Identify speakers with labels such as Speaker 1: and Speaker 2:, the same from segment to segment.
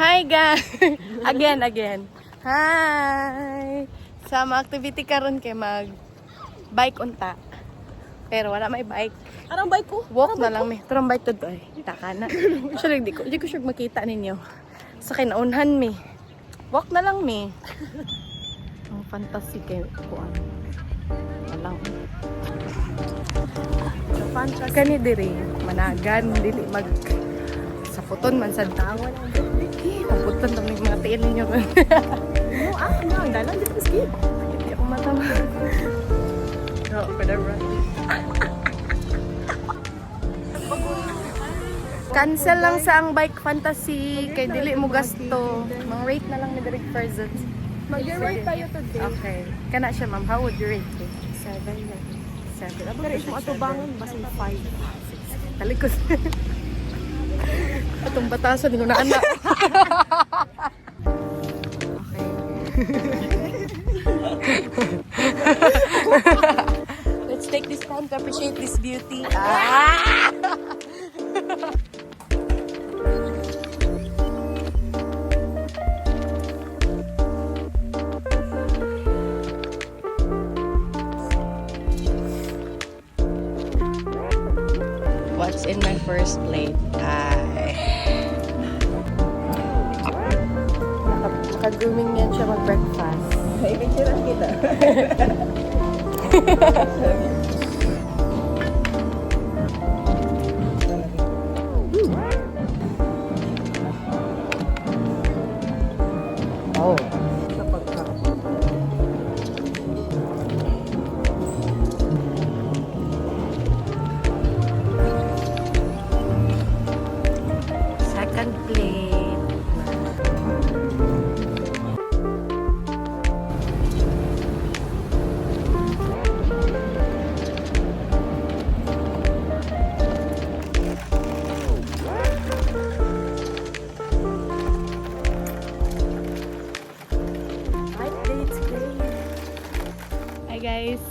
Speaker 1: Hi guys! Again. Hi! Sama activity karon kay mag bike unta. Pero wala may bike.
Speaker 2: Anong bike ko?
Speaker 1: Walk na lang mi. Turang bike to doy. Taka na. Actually, di ko sure makita ninyo. Sa kinaunhan mi. Walk na lang mi. Ang fantasy kay kuan. Walang. Kani diri managan dili mag sa puton man sa tawon. Puton tong mga tiil ninyo.
Speaker 2: Ang dalan dito sa skid.
Speaker 1: Hindi ako matama. No, for the run. Cancel lang sa ang bike fantasy kay dili mo gasto. Mang rate na lang ni direct person.
Speaker 2: Mag-rate tayo today.
Speaker 1: Okay. Kana siya ma'am, how would you rate it?
Speaker 2: 7 yan.
Speaker 1: 7.
Speaker 2: Pero is mo atubangan, basin 5.
Speaker 1: Talikos. Atong batasan, hindi ko na anak. Okay. Let's take this time to appreciate this beauty. What's in my first plate? Naka-grooming yan siya mag-breakfast.
Speaker 2: Ay, picture kita.
Speaker 1: Oh. Second plate. Hi guys.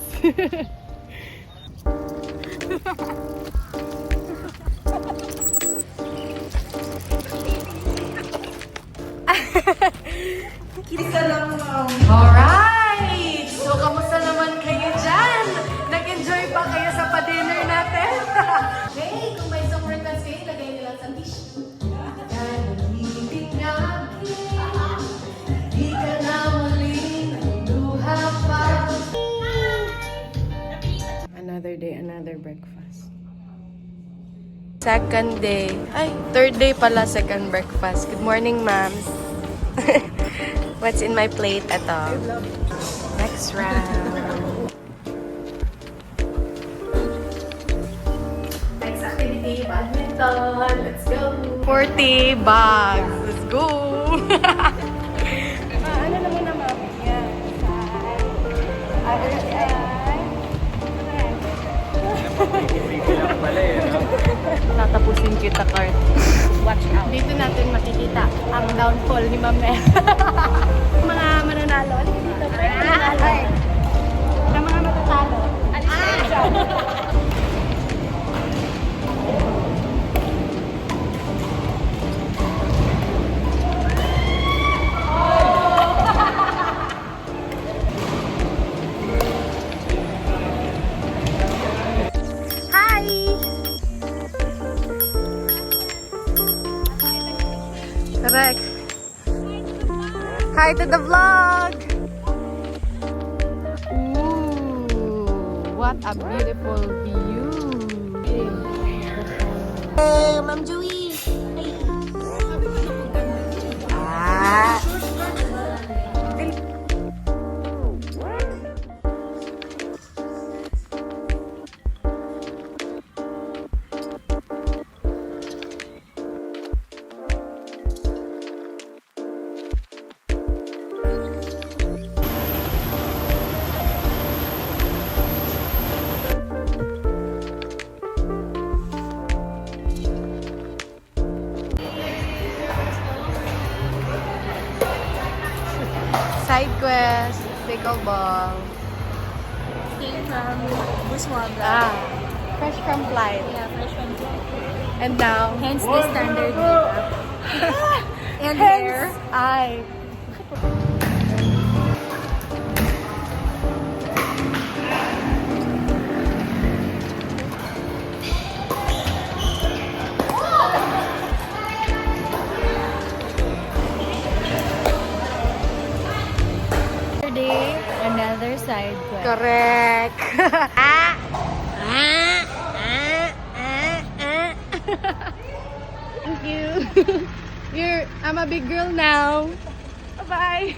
Speaker 1: Kita lang ma'am. Alright! So, kamusta naman kayo dyan? Nag-enjoy pa kayo sa pa-dinner natin? Hey, kung may isang request kayo, lagay nila sa tissue. Nalibig na di ka na muling luha pa. Another day, another breakfast. Second day. Ay, third day pala, second breakfast. Good morning, ma'am. What's in my plate? Ito. Next round. Next activity, badminton. Let's go. 40 bags. Let's go. Ano naman na, ma'am? Yan. Tatapusin kita, Kurt. Watch out. Dito natin makikita ang downfall ni Mame. Mga mananalo. Ano dito? Mananalo. Na mga matatalo. Alis siya. Correct. Hi to the vlog! Ooh, what a beautiful view! Hey, Ma'am Joey! Hey! Side quest, pickleball.
Speaker 2: Came from Busuaga.
Speaker 1: Fresh from flight.
Speaker 2: Yeah, fresh from flight.
Speaker 1: And now,
Speaker 2: Hence the standard makeup. And
Speaker 1: Hence, I.
Speaker 2: Day, another side quest.
Speaker 1: Correct. Thank you. I'm a big girl now. Bye-bye.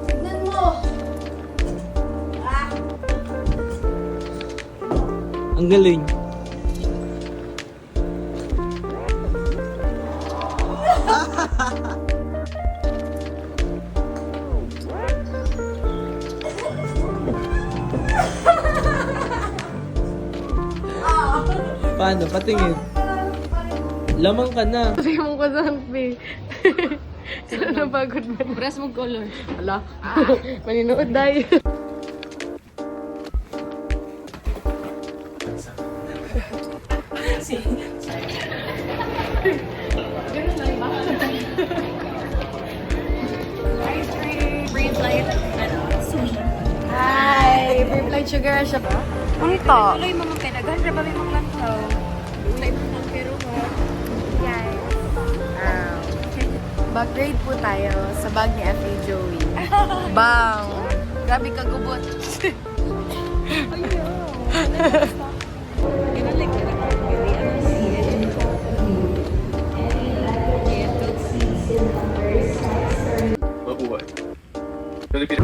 Speaker 1: Tignan mo.
Speaker 3: Ang galing. Paano? Patingin. Lamang ka na.
Speaker 1: Sabi mo ko sa P. Saan napagod mo?
Speaker 2: Press mo color.
Speaker 1: Ala. Maninood dahil. Ice cream.
Speaker 2: Breathe light. Sweet.
Speaker 1: Hi! Brave Light Sugar siya ba? Ang to.
Speaker 2: Tuloy mo mga pinagan. Raba may mga lantaw. Tuloy mo mga pero mo.
Speaker 1: Guys. Mag-grade po tayo sa bag ni Ate Joey. Bang! Grabe kagubot.
Speaker 4: Mabuhay. Pilipino.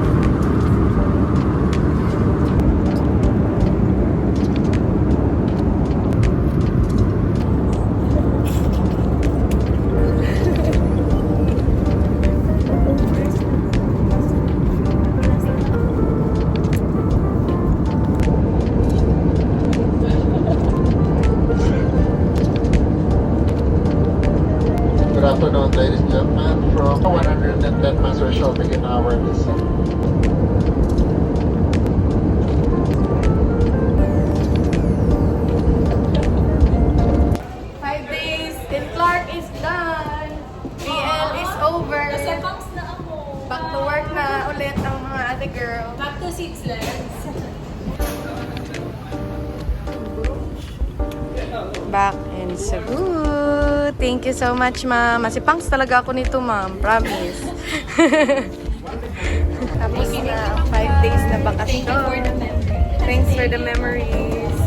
Speaker 4: Good afternoon, ladies and gentlemen. From 110 Master Shall begin our descent.
Speaker 1: Five days in Clark is done. BL is over.
Speaker 2: Pumps na ako.
Speaker 1: Back to work na ulit ang mga ate girl.
Speaker 2: Back to seats lens.
Speaker 1: Back in Cebu. Thank you so much, ma'am. Masipangs talaga ako nito, ma'am. Promise. Tapos na 5 days na bakasyon. Thanks for the memories.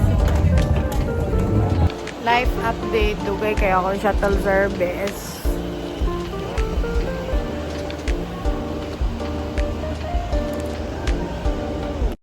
Speaker 1: Life update. Dugay kaya ako shuttle service.